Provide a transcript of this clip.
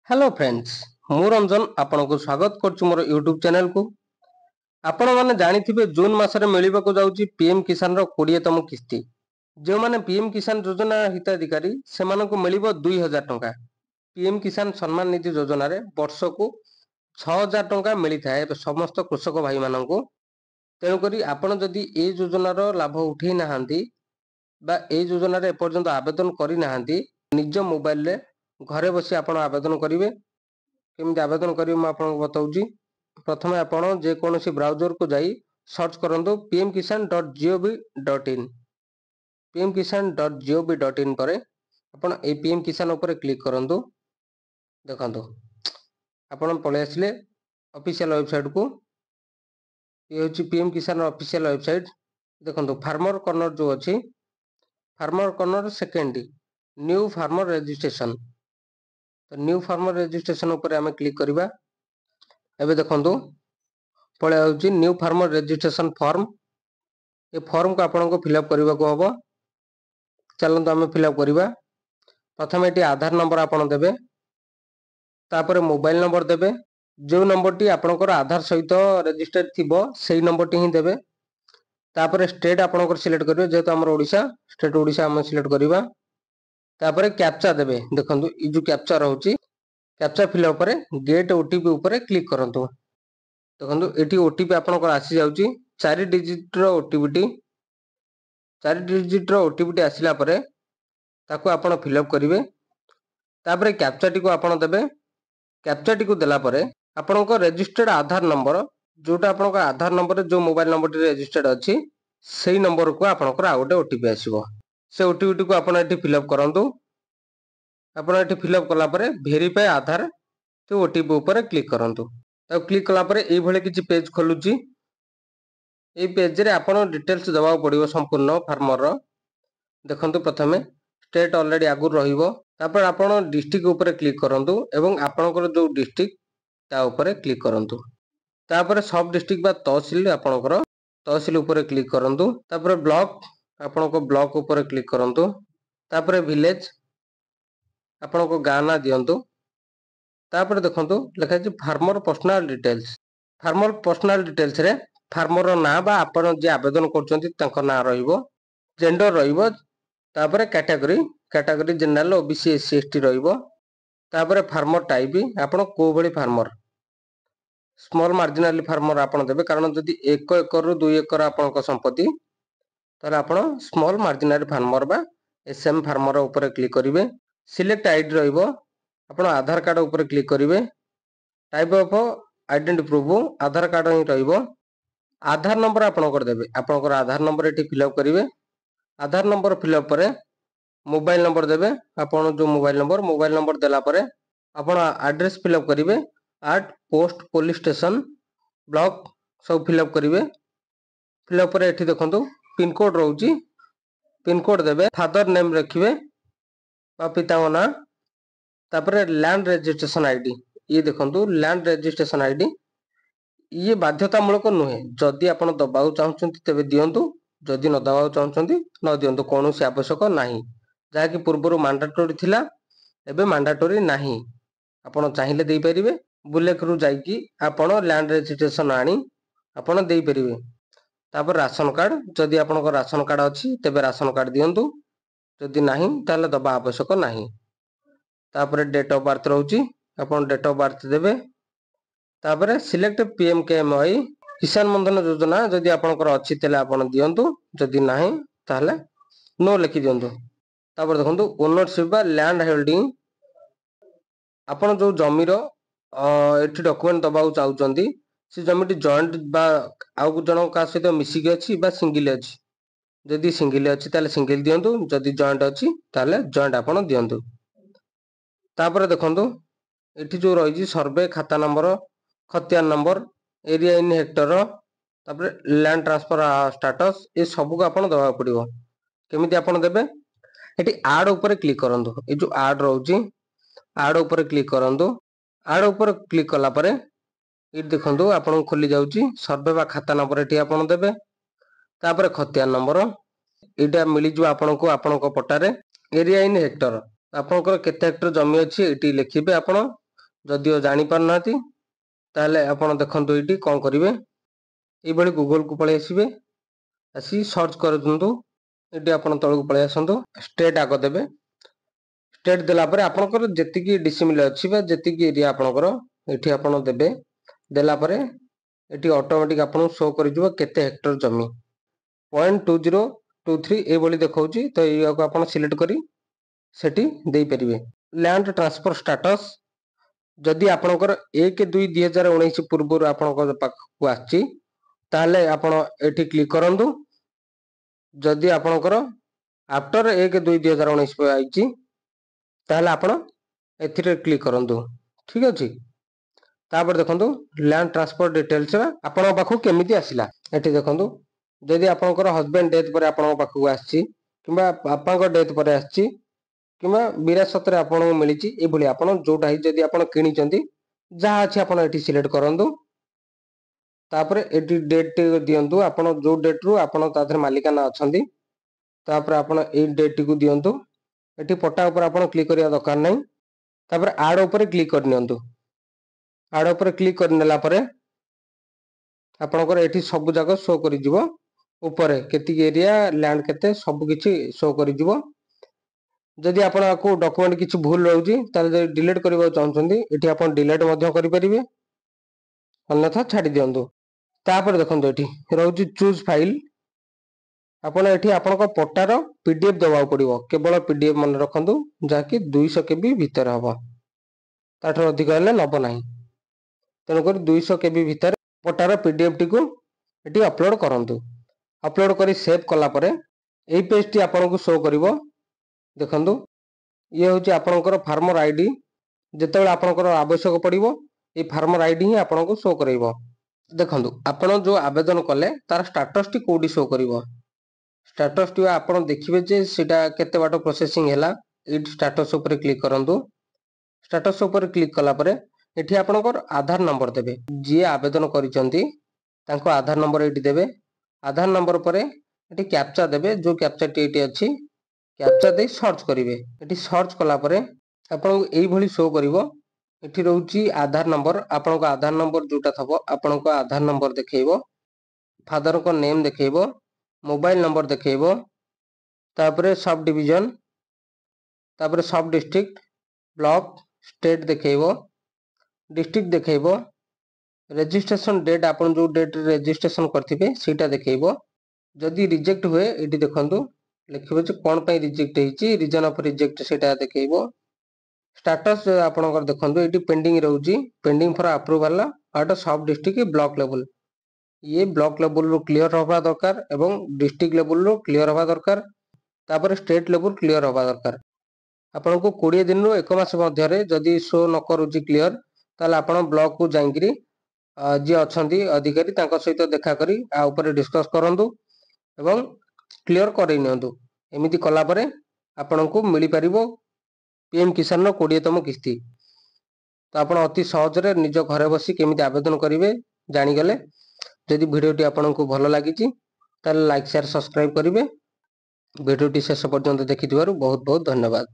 Hello friends, मु रंजन आपन को स्वागत करछु मोर यूट्यूब चैनल को। आपण माने जानिथिबे जून मासरे मिलिबाको जाउची पीएम किसान रो 20तम किस्ती। जो माने पीएम किसान योजना हिताधिकारी सेमानकु मिलिबो 2000 टंका। पीएम किसान सम्मान निधि योजना रे वर्ष को 6000 टंका मिली थाए समस्त कृषक भाई माननकु। तेनु करी आपण जदी ए योजना रो लाभ उठै नाहांती बा ए योजना रे पर्यंत आवेदन करि नाहांती, निज मोबाइल रे घरे बसी आपण आवेदन करिवे। केमती आवेदन करिवे मैं आपको बताऊँगी। प्रथमे आपण जे कोनोसी ब्राउजर को जाई सर्च करंतु pmkisan.gov.in। pmkisan.gov.in पर आपण ए पीएम किसान ऊपर क्लिक करंतु। देखंतु आपण पळे आसिले ऑफिशियल वेबसाइट को। ये होची पीएम किसान ऑफिशियल वेबसाइट। देखंतु फार्मर कॉर्नर जो अछि, farmer corner second new farmer registration. तो न्यू फार्मर रजिस्ट्रेशन ऊपर आमे क्लिक करिबा। एबे देखंतु पळे आउची न्यू फार्मर रजिस्ट्रेशन फॉर्म। ए फॉर्म को आपन को फिलअप करबा को हबो। चलंतु आमे फिलअप करिबा। प्रथमे एटी आधार नंबर आपन देबे, तापर मोबाइल नंबर देबे। जो नंबर टी आपनकर आधार सहित रजिस्टर्ड थिबो सेही नंबर टी ही देबे। तापर स्टेट आपनकर सिलेक्ट करिवे, जेहेतु हमर ओडिशा, स्टेट ओडिशा हम सिलेक्ट करिबा। तापर कैप्चा देबे। देखंतु ई जो कैप्चा रहउची, कैप्चा फिलअप पर गेट ओटीपी ऊपर क्लिक करंतु। देखंतु एटी ओटीपी आपनकर आसी जाउची 4 डिजिट रो ओटीपी। 4 डिजिट रो ओटीपी आसिला परे ताको आपण फिलअप करिवे। तापर कैप्चा टी को आपण देबे। कैप्चा टी को देला परे आपनको रजिस्टर्ड आधार नंबर, जोटा आपनको आधार नंबर जो मोबाइल नंबर टी रजिस्टर्ड अछि सेही नंबर को आपनकर आ गोटे ओटीपी आसीबो। से ओटीपी को आपण एटी फिलअप करंतु। आपण एटी फिलअप कला परे वेरीफाई आधार तो ओटीपी ऊपर क्लिक करंतु। तो क्लिक कला परे एई भले किछि पेज खोलुची। एई पेज रे आपण डिटेल्स दबा पड़िबो संपूर्ण फार्मर रो। देखंतु प्रथमे स्टेट ऑलरेडी आगु रहिबो। तापर आपण डिस्ट्रिक्ट ऊपर क्लिक करंतु एवं आपनकर जो डिस्ट्रिक्ट ता ऊपर क्लिक करंतु। तापर सब डिस्ट्रिक्ट बा तहसील आपनकर तहसील ऊपर क्लिक करंतु। तापर ब्लॉक आपनको ब्लॉक ऊपर क्लिक करंतु। तापर विलेज आपनको गाँ ना दियंतु। तापर देखंतु लिखा छै farmer personal details. Farmer personal details रे फार्मर ना बा आपण जे आवेदन करचंती तांको ना रहिबो। जेंडर रहिबो। तापर category, category general OBC SC ST रहिबो। तापर फार्मर टाइप आपण को भली फार्मर, स्मॉल मार्जिनल फार्मर आपण देबे, कारण जदि 1 एकर रु 2 एकर आपनक संपत्ति ताले आपण स्मॉल मार्जिनल फार्मर बा एसएम फार्मर ऊपर क्लिक करिवे। सिलेक्ट आईडी रहिबो। आपण आधार कार्ड ऊपर क्लिक करिवे। Type of identity proof Aadhaar card ही रहिबो। आधार नंबर आपनकर देबे। आपनकर आधार नंबर एटी फिलअप करिवे। आधार नंबर फिलअप परे मोबाइल नंबर देबे। आपण जो मोबाइल नंबर देला परे आपण एड्रेस फिलअप करिवे। At post police station block सब फिलअप करिवे। फिलअप परे एठी देखंतु पिन कोड रहउची, पिन कोड देबे। फादर नेम रखिवे बा पिता ना। तापर लैंड रजिस्ट्रेशन आईडी, ये देखंतु लैंड रजिस्ट्रेशन आईडी ये बाध्यतामूलक नुहे। जदि आपण दबाउ चाहउछंती तेबे दियंतु, जदि न दबाउ चाहउछंती न दियंतु। कोनोसी आवश्यक नाही। जाहा कि पूर्वरु मैंडेटरी थिला, एबे मैंडेटरी नाही। आपण चाहिले देई परिबे। बुलेक रु जाईकी आपण लैंड रजिस्ट्रेशन आनी आपण देई परिबे। तापर राशन कार्ड, जदि आपनकर राशन कार्ड अछि तेबे राशन कार्ड दियंतु, जदि नाही ताले दबा आवश्यक नाही। तापर डेट ऑफ बर्थ रहउची, आपण डेट ऑफ बर्थ देबे। तापर सिलेक्ट पीएमकेएमवाई किसान बंधन योजना, जदि आपनकर अछि तेले आपण दियंतु, जदि नाही ताले नो लिखि दियंतु। तापर देखंतु ओनरशिप बा लैंड होल्डिंग, आपण जो जमीरो एठी डॉक्यूमेंट दबाउ चाहउचंती से जमीटी जॉइंट बा आउ जणो का सहित मिसिकी अछि बा सिंगल अछि। जदि सिंगल अछि ताले सिंगल दियंतु, जदि जॉइंट अछि ताले जॉइंट आपण दियंतु। तापर देखंतु एठी जो रहिजी सर्वे खाता नंबर, खतियान नंबर, एरिया इन हेक्टर, तापर लैंड ट्रांसफर स्टेटस, ए सब को आपण दबा पड़िबो। केमिति आपण देबे, एठी ऐड ऊपर क्लिक करंतु। ए जो ऐड रहउची ऐड ऊपर क्लिक करंतु। ऐड ऊपर क्लिक कला परे ये देखंतु आपण खोली जाउची सर्वे बा खाता नंबर एठी आपण देबे। तापर खतियान नंबर एटा मिली जो आपनको आपनको पटारे। एरिया इन हेक्टर, आपनकर केते हेक्टर जमी अछि एटी लिखिबे। आपण जदिओ जानी पारनाती ताले आपण देखंतु एटी कोन करिवे एबळी गूगल को पळे आसीबे आसी सर्च करदुंतु एटी आपण तळକୁ पळे आसंतु स्टेट आग देबे स्टेट देला परे आपनकर जेतिकी डिसिमिल अछि बा जेतिकी एरिया आपनकर एठी आपण देबे देला परे एटी ऑटोमेटिक आपण शो करि जबो केते हेक्टर जमी 0.2023 एबळी देखौची तो याको आपण सिलेक्ट करी सेटी देई परिबे लैंड ट्रांसफर स्टेटस जदि आपनकर 1/2/2019 पूर्व आपनकर पाखକୁ आछि ताले आपण एठी क्लिक करंतु जदि आपनकर आफ्टर 1/2/2019 आइछि ताले आपण एथिरे क्लिक करंतु ठीक अछि तापर देखंतु लैंड ट्रांसफर डिटेल्स आपण पाखु केमिति आसिला एठी देखंतु जदि आपनकर हस्बैंड डेथ पर आपण पाखକୁ आछि किबा पापाଙ୍କ डेथ पर आछि किबा विरासत रे आपण मिलिछि ए भली आपण जोटा ही जदि आपण किनिचंती जहा अछि आपण एठी सिलेक्ट करंतु तापर एटी डेट दियंतु आपण जो डेट रु आपण ताथरे मालिकाना अछंती तापर आपण ए डेट को दियंतु एटी पट्टा ऊपर आपण क्लिक करिया दरकार नै तापर ऐड ऊपर क्लिक कर नियंतु ऐड ऊपर क्लिक करनेला परे आपणकर एठी सब जाक शो करि जिवो ऊपर केति एरिया लैंड केते सब किछि शो करि जिवो जदि आपण को डॉक्यूमेंट किछि भूल रहउजी ताले जदि डिलीट करबा चाहउछंती एठी आपण डिलीट मध्य करि परिबे अन्यथा छाडी दियंतु तापर देखंतु एठी रहउजी चूज फाइल आपण एठी आपण को पट्टार पीडीएफ दबाव पड़िबो केवल पीडीएफ मन रखंतु जाकि 200 केबी भीतर हबो ताठर अधिक हेले नबो नाही तनो कर 200 केबी भीतर पट्टार पीडीएफ टी को एठी अपलोड करंतु अपलोड करी सेव कला परे एई पेज टी आपण को शो करिवो देखंतु ये होची आपनकर फार्मर आईडी जेतेबेले आपनकर आवश्यक पड़िबो ए फार्मर आईडी ही आपन को शो करैबो देखंतु आपण जो आवेदन कले तार स्टेटस टी कोडी शो करिवो स्टेटस टी आपण देखिबे जे सेटा केते बाटो प्रोसेसिंग हैला ए स्टेटस ऊपर क्लिक करंतु स्टेटस ऊपर क्लिक कला परे एठी आपनकर आधार नंबर देबे जे आवेदन करिसंती तांको आधार नंबर एठी देबे आधार नंबर परे एठी कैप्चा देबे जो कैप्चा टी एठी अछि कैप्चा दे सर्च करिवे एठी सर्च कला परे आपन एई भली शो करिवो एठी रहउची आधार नंबर आपन को आधार नंबर जोटा थबो आपन को आधार नंबर देखैबो फादर को नेम देखैबो मोबाइल नंबर देखैबो तापरे सब डिवीजन तापरे सब डिस्ट्रिक्ट ब्लॉक स्टेट देखैबो डिस्ट्रिक्ट देखैबो रजिस्ट्रेशन डेट आपन जो डेट रजिस्ट्रेशन करथिबे सेटा देखैबो जदि रिजेक्ट हुए एठी देखंतु लिखिबो जे कोन पई रिजेक्ट हेची रीजन ऑफ रिजेक्ट सेटा देखैबो स्टेटस आपनकर देखंतु एठी पेंडिंग रहउची pending for approval out sub district block level ये ब्लॉक लेवल रो क्लियर होबा दरकार एवं डिस्ट्रिक्ट लेवल रो क्लियर होबा दरकार तापर स्टेट लेवल क्लियर होबा दरकार आपन को 20 दिन रो 1 मास मध्य रे जदि शो न करूची क्लियर ताले आपन ब्लॉक को जांगिरी जे अछंती अधिकारी तांको सहित देखा करी आ ऊपर डिस्कस करंतु एवं क्लियर करै नियंतु एमिति कला परे आपन को मिली परिबो पीएम किसान रो 20तम किस्ती तो आपन अति सहज रे निज घरे बसी केमिति आवेदन करिवे जानि गले जदि वीडियोटी आपन को भलो लागिची ताले लाइक शेयर सब्सक्राइब करिवे वीडियोटी शेष पर्यंत देखिथिबारु बहुत बहुत धन्यवाद।